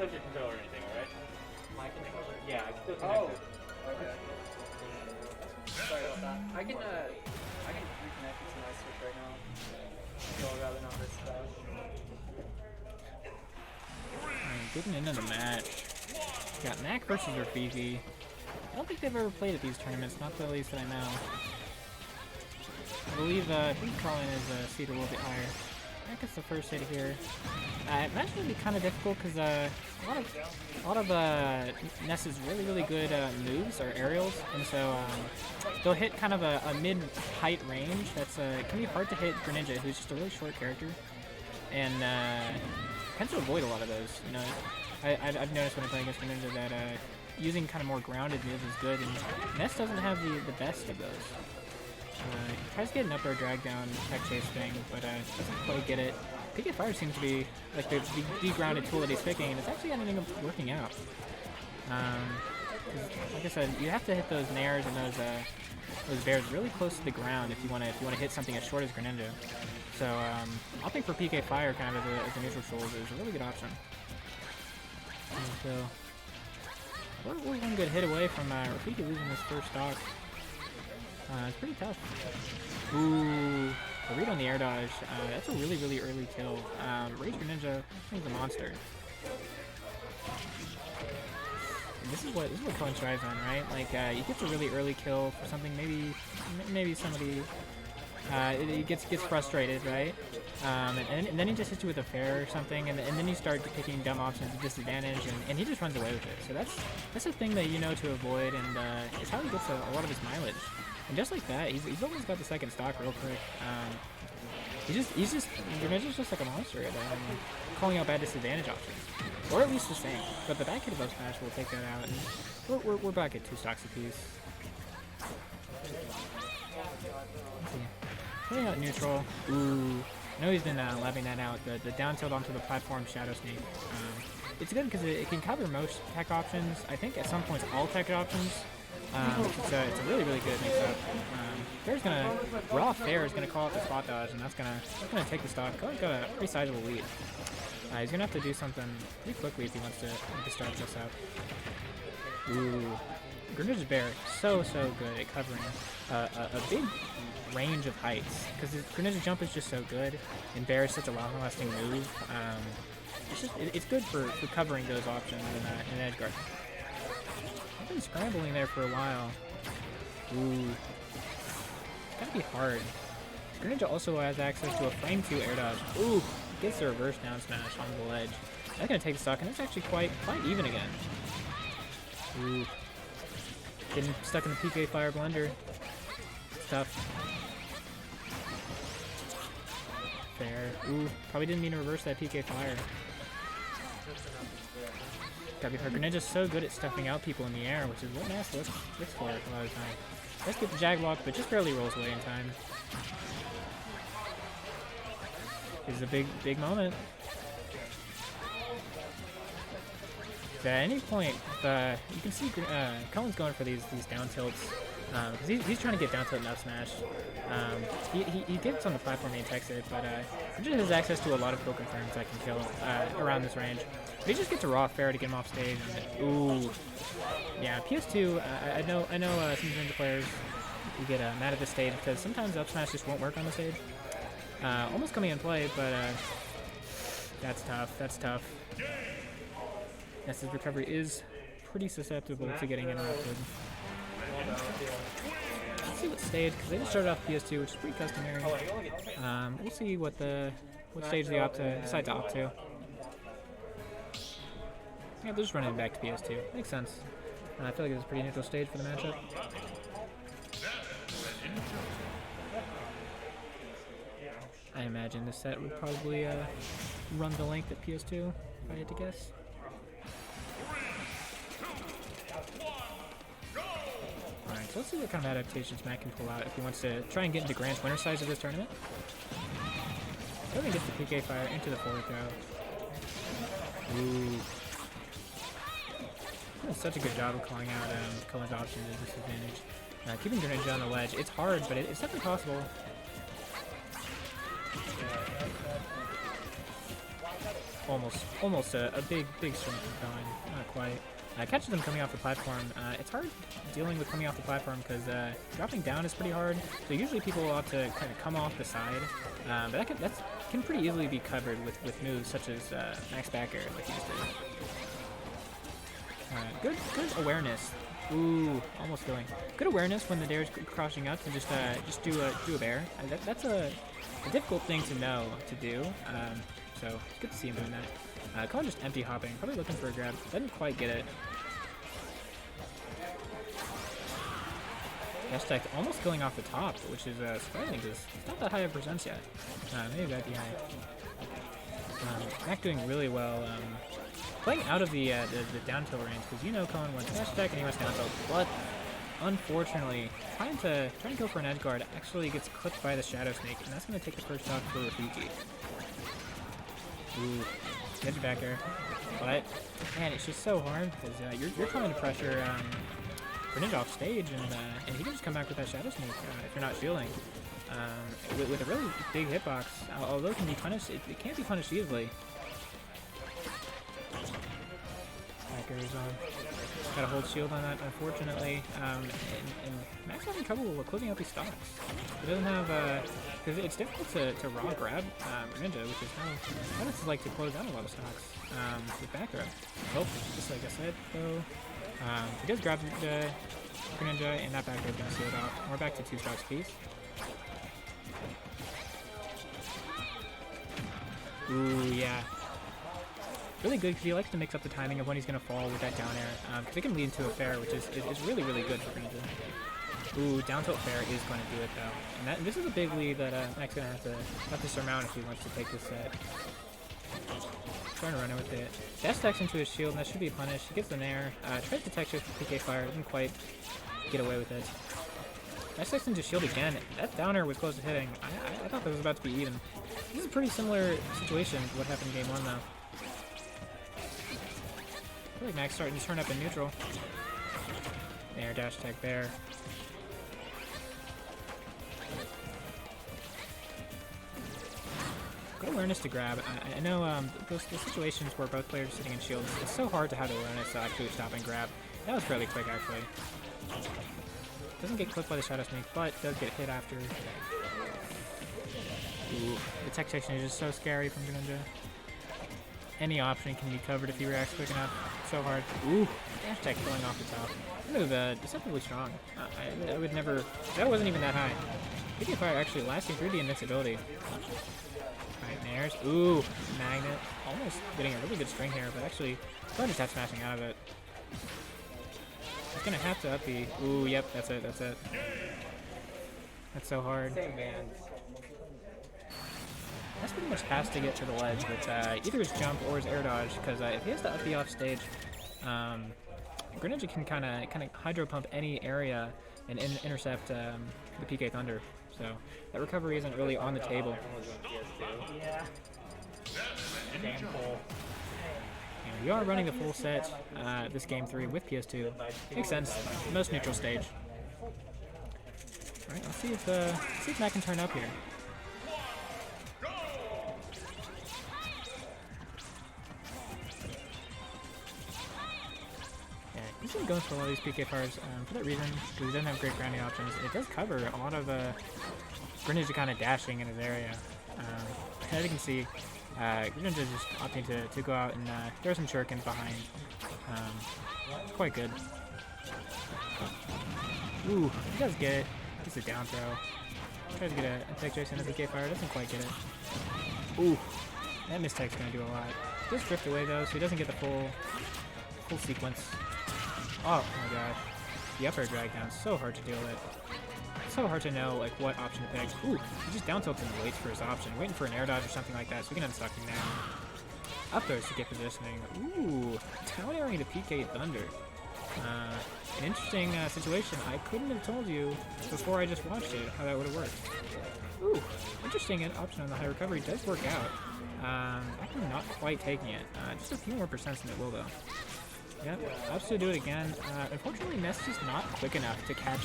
touch your controller or anything, alright? My controller? Yeah, it's still connected. Oh! Okay. Sorry about that. I can reconnect it to my Switch right now. So I'd rather not risk that. Alright, getting into the match. Got Mac versus Rafiki. I don't think they've ever played at these tournaments, not the least that I know. I believe Colin is seated a little bit higher. Mac gets the first hit here. I imagine it'd be kind of difficult because a lot of Ness's really good moves are aerials, and so they'll hit kind of a mid-height range. That's it can be hard to hit Greninja, who's just a really short character, and tends to avoid a lot of those. You know, I've noticed when I play against Greninja that using kind of more grounded moves is good, and Ness doesn't have the best of those. He tries to get an up air drag down tech chase thing, but doesn't quite get it. PK Fire seems to be like the grounded tool that he's picking, and it's actually ending up working out. Like I said, you have to hit those nairs and those bears really close to the ground if you want to hit something as short as Greninja. So opting for PK Fire kind of as a neutral tool is a really good option. And so we're one good hit away from Rafiki losing this first stock. It's pretty tough. Ooh, the read on the air dodge. That's a really early kill. Rage Greninja, he's a monster. And this is what Cohen strives on, right? Like he gets a really early kill for something. Maybe somebody he gets frustrated, right? And then he just hits you with a fair or something, and then you start picking dumb options at disadvantage, and he just runs away with it. So that's a thing that you know to avoid, and it's how he gets a lot of his mileage. And just like that, he's almost got the second stock real quick. Greninja's just like a monster at calling out bad disadvantage options, or at least the same. But the back hit of up smash will take that out, and we're back at 2 stocks apiece. Let's see. Putting out neutral. Ooh, I know he's been labbing that out. The down tilt onto the platform Shadow Sneak. It's good because it can cover most tech options. I think at some points all tech options. It's a really good mix-up. Raw Fair is gonna call out the spot dodge, and that's gonna take the stock. Cohen's got a pretty sizable lead. He's gonna have to do something pretty quickly if he wants to start this out. Ooh, Greninja's Bear so good at covering a big range of heights because Greninja's jump is just so good, and Bear is such a long-lasting move. It's good for covering those options in edge guard. I've been scrambling there for a while. Ooh. It's gotta be hard. Greninja also has access to a frame 2 air dodge. Ooh. Gets the reverse down smash on the ledge. That's gonna take the stock, and it's actually quite even again. Ooh. Getting stuck in the PK Fire blender. It's tough. Fair. Ooh. Probably didn't mean to reverse that PK Fire. Gotta be hard. Greninja's so good at stuffing out people in the air, which is what Ness looks for a lot of the time. Let's get the jag block, but just barely rolls away in time. This is a big moment. So at any point, you can see Cohen's going for these down tilts. Because he's trying to get down tilt and up smash. He gets on the platform and he takes it, but Greninja has access to a lot of kill confirms that can kill around this range. But he just gets a raw fair to get him off stage. And, ooh, yeah. PS2. I know some Greninja players who get mad at this stage because sometimes up smash just won't work on the stage. Almost coming in play, but that's tough. That's tough. Ness's recovery is pretty susceptible to getting interrupted. Let's see what stage, because they just started off PS2, which is pretty customary. We'll see what stage they decide to opt to. Yeah, they're just running it back to PS2. Makes sense. I feel like it's a pretty neutral stage for the matchup. I imagine this set would probably run the length at PS2, if I had to guess. Alright, so let's see what kind of adaptations Matt can pull out if he wants to try and get into Grant's winner size of this tournament. Going to get the PK Fire into the forward throw. Ooh. Doing such a good job of calling out Cohen's options at disadvantage. Keeping Greninja on the ledge, it's hard, but it's definitely possible. almost a big swing from going. Not quite. Catches them coming off the platform. It's hard dealing with coming off the platform because dropping down is pretty hard. So usually people will have to kind of come off the side, but that can pretty easily be covered with moves such as max back air, like he just did. Good awareness. Ooh, almost going. Good awareness when the dare's crossing up to just do a bear. That's a difficult thing to know to do. So it's good to see him doing that. Colin just empty hopping, probably looking for a grab. Doesn't quite get it. Dash tech almost going off the top, which is surprising because it's not that high of percents yet. Maybe that'd be high. Mac doing really well. Playing out of the down tilt range because you know Colin wants dash attack and he wants down tilt, but unfortunately trying to go for an edge guard actually gets clipped by the Shadow Snake, and that's going to take the first stock for Rafiki. Ooh, edge back air, but man, it's just so hard because you're coming to pressure Greninja off stage, and he can just come back with that Shadow Snake if you're not shielding. With a really big hitbox, although it can be punished, it can't be punished easily. Backers on. Gotta hold shield on that, unfortunately. And Mac's having trouble closing out these stocks. He doesn't have, because it's difficult to raw grab Greninja, which is how this is like to close down a lot of stocks with back grab. Oh, just like I said, though. He does grab the Greninja, and that back grab is gonna seal it off. We're back to 2 stocks apiece. Ooh, yeah. Really good because he likes to mix up the timing of when he's going to fall with that down air, because it can lead to a fair, which is really good for Greninja. Ooh, down tilt fair is going to do it though, and this is a big lead that Mac's going to have to surmount if he wants to take this set. Trying to run it with it. Dash stacks into his shield, and that should be punished. He gets the nair, tries to tech shift PK fire, doesn't quite get away with it. Dash stacks into shield again. That down air was close to hitting. I thought that was about to be even. This is a pretty similar situation to what happened in game 1 though. I feel like Mac's starting to turn up in neutral. There, dash attack there. Good awareness to grab. I know those situations where both players are sitting in shields, it's so hard to have the awareness to actually stop and grab. That was fairly quick actually. Doesn't get clipped by the Shadow Snake, but does get hit after. Ooh, the tech section is just so scary from Greninja. Any option can be covered if he reacts quick enough. So hard. Ooh, dash tech going off the top. Move, deceptively strong. I would never. That wasn't even that high. PK fire actually lasting through the invincibility. Alright, nairs. Ooh, magnet. Almost getting a really good string here, but actually, probably just have smashing out of it. He's gonna have to up B. Ooh, yep, that's it. That's so hard. Ness pretty much has to get to the ledge with either his jump or his air dodge, because if he has to up B off stage, Greninja can kind of hydro pump any area and intercept the PK Thunder. So that recovery isn't really on the table. Yeah. And we are running the full set this game 3 with PS2. Makes sense. Most neutral stage. All right, let's see if Mac can turn up here. He's been going for a lot of these PK fires for that reason, because he doesn't have great grounding options. It does cover a lot of Greninja kind of dashing in his area. As you can see, Greninja just opting to go out and throw some shurikens behind. It's quite good. Ooh, he does get it. Gets a down throw. Tries to get a tech chase into PK fire, doesn't quite get it. Ooh, that mistech's going to do a lot. He does drift away though, so he doesn't get the full sequence. Oh my god. The up air drag down is so hard to deal with. It's so hard to know like what option to pick. Ooh, he just down tilts and waits for his option, waiting for an air dodge or something like that so he can unstuck him now. Up throws to get positioning. Ooh, down airing to PK Thunder. An interesting situation. I couldn't have told you before I just watched it how that would have worked. Ooh, interesting option on the high recovery does work out. I'm not quite taking it. Just a few more percents than it will though. Yep, opts to do it again. Unfortunately, Ness is just not quick enough to catch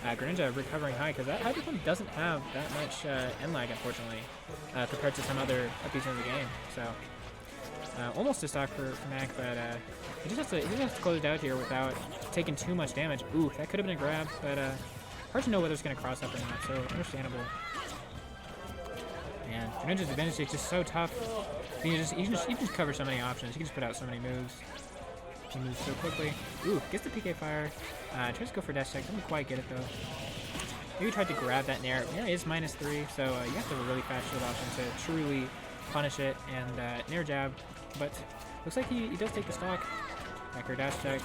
Greninja recovering high, because that hydro pump doesn't have that much end lag, unfortunately, compared to some other pieces in the game. So Almost a stock for Mac, but he just has to close it out here without taking too much damage. Ooh, that could have been a grab, but hard to know whether it's going to cross up or not, so understandable. And Greninja's advantage is just so tough. He can just cover so many options. He can just put out so many moves. He moves so quickly. Ooh, gets the PK fire. Tries to go for dash tech. Doesn't quite get it though. Maybe tried to grab that Nair. Nair is -3, so you have to have a really fast shield option to truly punish it. And Nair jab, but looks like he does take the stock. Backer dash check.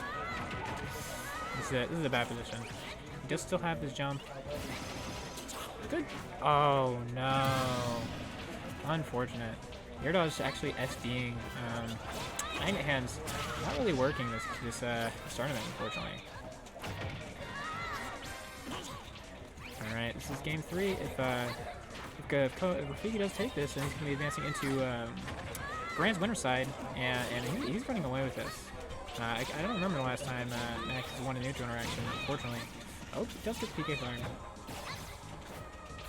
This is a bad position. He does still have his jump. Good. Oh no. Unfortunate. Air dodge actually SDing. Magnet hands not really working this tournament, unfortunately. All right, this is game 3. If Rafiki does take this, then he's gonna be advancing into Grand's winner side, and he's running away with this. I don't remember the last time Max has won a neutral interaction, unfortunately. Oh, he does get PK fire.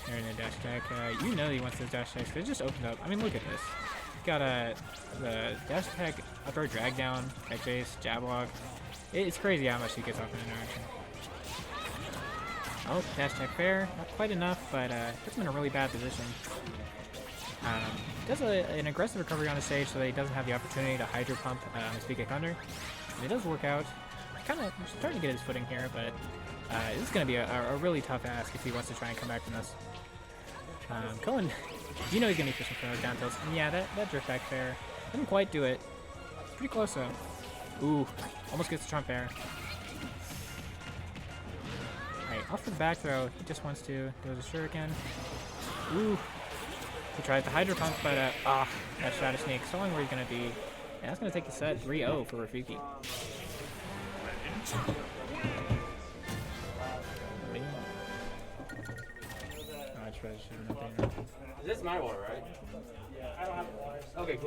There in a dash attack. You know he wants those dash attacks. They just opened up. I mean, look at this. Got the dash attack, up throw, drag down, tech chase, jab log. It's crazy how much he gets off an interaction. Oh, dash attack fair. Not quite enough, but puts him in a really bad position. Does an aggressive recovery on the stage so that he doesn't have the opportunity to hydro pump his PK Thunder. And it does work out. Kind of starting to get his footing here, but this is going to be a really tough ask if he wants to try and come back from this. Cohen, you know he's going to be pushing for those down tilts. And yeah, that drift back fair. Didn't quite do it. It's pretty close though. Ooh, almost gets the trump air. Alright, off for the back throw. He just wants to. Does a shuriken. Ooh. He tried the hydro pump, but that shadow sneak. So long where he's going to be. Yeah, that's going to take the set 3-0 for Rafiki. This is my water, right? Yeah, I don't have water. Okay, cool.